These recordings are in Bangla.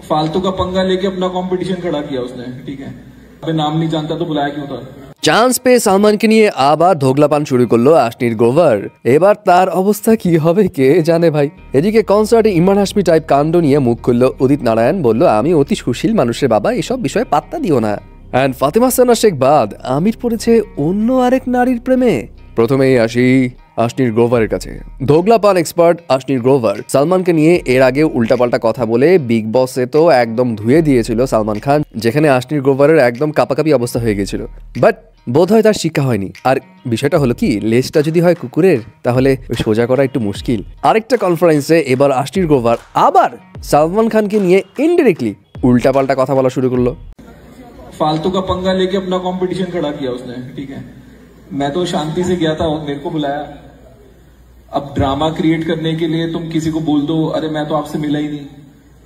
फालतू का पंगा लेके अपना कंपटीशन खड़ा किया उसने। ठीक है, अबे नाम नहीं जानता तो बुलाया क्यों था? চান্স পেয়ে সালমানকে নিয়ে আবার ধোগলাপান শুরু করলো আশনির গ্রোভার। এবার তার অবস্থা কি হবে কে জানে ভাই। এদিকে কনসার্টে ইমরান হাশমি টাইপ কাণ্ড নিয়ে মুখ খুলল উদিত নারায়ণ, বলল আমি অতি সুশীল মানুষের বাবা, এসব বিষয়ে পাত্তা দিও না। অ্যান্ড ফাতেমা সানা শেখ বাদ আমির পড়েছে অন্য আরেক নারীর প্রেমে। প্রথমেই আসি আশনির গ্রোভারের কাছে। ধোগলাপান এক্সপার্ট আশনির গ্রোভার সালমানকে নিয়ে এর আগে উল্টাপাল্টা কথা বলে বিগ বসে তো একদম ধুয়ে দিয়েছিল সালমান খান, যেখানে আশনির গ্রোভারের একদম কাপাকাপি অবস্থা হয়ে গেছিল। বাট বোধ হয় তার শিক্ষা হয়নি। আর বিষয়টা হলো কি, লেজটা যদি হয় কুকুরের তাহলে সোজা করা একটু মুশকিল। আরেকটা কনফারেন্সে এবার আশনির গ্রোভার আবার সালমান খানকে নিয়ে ইনডিরেক্টলি উল্টাপাল্টা কথা বলা শুরু করলো। फालतू का पंगा लेके अपना कंपटीशन खड़ा किया उसने। ठीक है, मैं तो शांति से गया था, मेरे को बुलाया। अब ड्रामा क्रिएट करने के लिए तुम किसी को बोल दो अरे मैं तो आपसे मिला ही नहीं,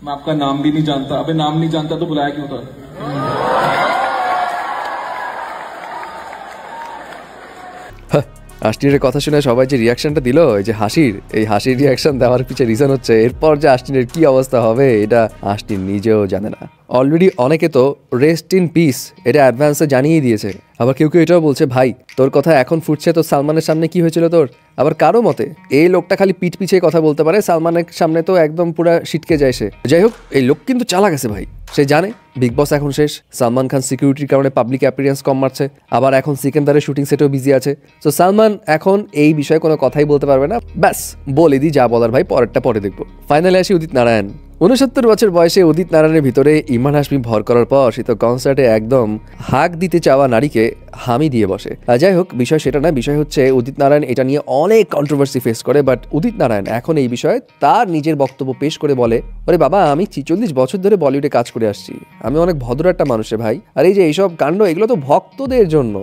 मैं आपका नाम भी नहीं जानता। अबे नाम नहीं जानता तो बुलाया क्यों था? আশনিরের কথা শুনে সবাই যে রিয়াকশনটা দিল, এই যে হাসির, এই হাসির রিয়াকশন দেওয়ার পিছনে রিজন হচ্ছে এরপর যে আশনিরের কি অবস্থা হবে এটা আশনির নিজেও জানে না। অলরেডি অনেকে তো রেস্ট ইন পিস এটা অ্যাডভান্সে জানিয়ে দিয়েছে। আবার কেউ কেউ এটাও বলছে ভাই তোর কথা এখন ফুটছে তো সালমানের সামনে কি হয়েছিল তোর। আবার কারো মতে এই লোকটা খালি পিঠ পিছিয়ে কথা বলতে পারে, সালমানের সামনে তো একদম পুরো শিটকে যায় সে। যাই হোক, এই লোক কিন্তু চালাক আছে ভাই, সে জানে বিগ বস এখন শেষ, সালমান খান সিকিউরিটির কারণে পাবলিক অ্যাপিয়ারেন্স কম মারছে, আবার এখন সিকেন্দারের শুটিং সেটেও বিজি আছে। তো সালমান এখন এই বিষয়ে কোনো কথাই বলতে পারবে না। ব্যাস বলে দিই যা বলার ভাই, পরেরটা পরে দেখবো। ফাইনালে আসি উদিত নারায়ণ। 69 বছর বয়সে উদিত নারায়ণের ভিতরে ইমরান হাশমি ভর করার পর সে তো কনসার্টে একদম হাক দিতে চাওয়া নারীকে হামি দিয়ে বসে। যাই হোক, বিষয় সেটা না, বিষয় হচ্ছে উদিত নারায়ণ এটা নিয়ে অনেক কন্ট্রোভার্সি ফেস করে। বাট উদিত নারায়ণ এখন এই বিষয়ে তার নিজের বক্তব্য পেশ করে বলে, আরে বাবা আমি 46 বছর ধরে বলিউডে কাজ করে আসছি, আমি অনেক ভদ্র একটা মানুষের ভাই। আর এই যে এইসব কাণ্ড এগুলো তো ভক্তদের জন্য,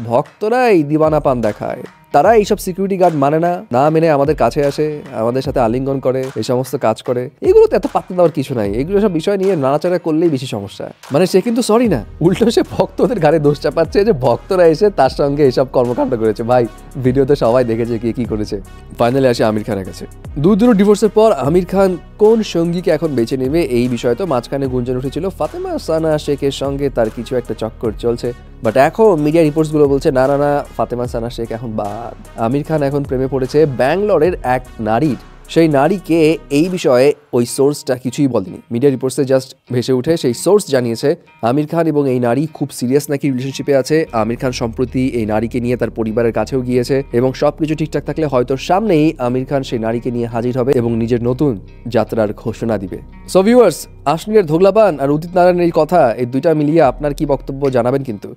ভক্তরা এই দিওয়ানা পান দেখায়, তারা এইসব সিকিউরিটি গার্ড মানে না মেনে আমাদের কাছে আসে, আমাদের সাথে আলিঙ্গন করে, এই সমস্ত কাজ করে। এগুলো তো এত পাত্তা দেওয়ার কিছু নাই, এগুলো সব বিষয় নিয়ে নাড়াচাড়া করলেই বেশি সমস্যা। মানে সে কিন্তু সরি না, উল্টো সে ভক্তদের ঘাড়ে দোষ চাপাচ্ছে যে ভক্তরা এসে তার সঙ্গে এইসব কর্মকাণ্ড করেছে। ভাই ভিডিওতে সবাই দেখেছে কে কি করেছে। ফাইনালে আসে আমির খানের কাছে। দূর ডিভোর্সের পর আমির খান কোন সঙ্গীকে এখন বেছে নেবে এই বিষয়ে তো মাঝখানে গুঞ্জন উঠেছিল ফাতেমা সানা শেখের সঙ্গে তার কিছু একটা চক্কর চলছে। বাট এখন মিডিয়া রিপোর্টস গুলো বলছে না ফাতেমা সানা শেখ এখন বাদ। আমির খান এখন প্রেমে পড়েছে ব্যাঙ্গালোরের এক নারীর। সেই নারীকে এই বিষয়ে ওই সোর্সটা কিছুই বলেনি, মিডিয়া রিপোর্টসে জাস্ট ভেসে উঠে সেই সোর্স জানিয়েছে আমির খান এবং এই নারী খুব সিরিয়াস নাকি রিলেশনশিপে আছে। আমির খান সম্প্রতি এই নারীকে নিয়ে তার পরিবারের কাছেও গিয়েছে এবং সবকিছু ঠিকঠাক থাকলে হয়তো সামনেই আমির খান সেই নারীকে নিয়ে হাজির হবে এবং নিজের নতুন যাত্রার ঘোষণা দিবে। সো ভিউয়ার্স, আশনিরের ধোগলাপান আর উদিত নারায়ণের এই কথা, এই দুইটা মিলিয়ে আপনার কি বক্তব্য জানাবেন কিন্তু।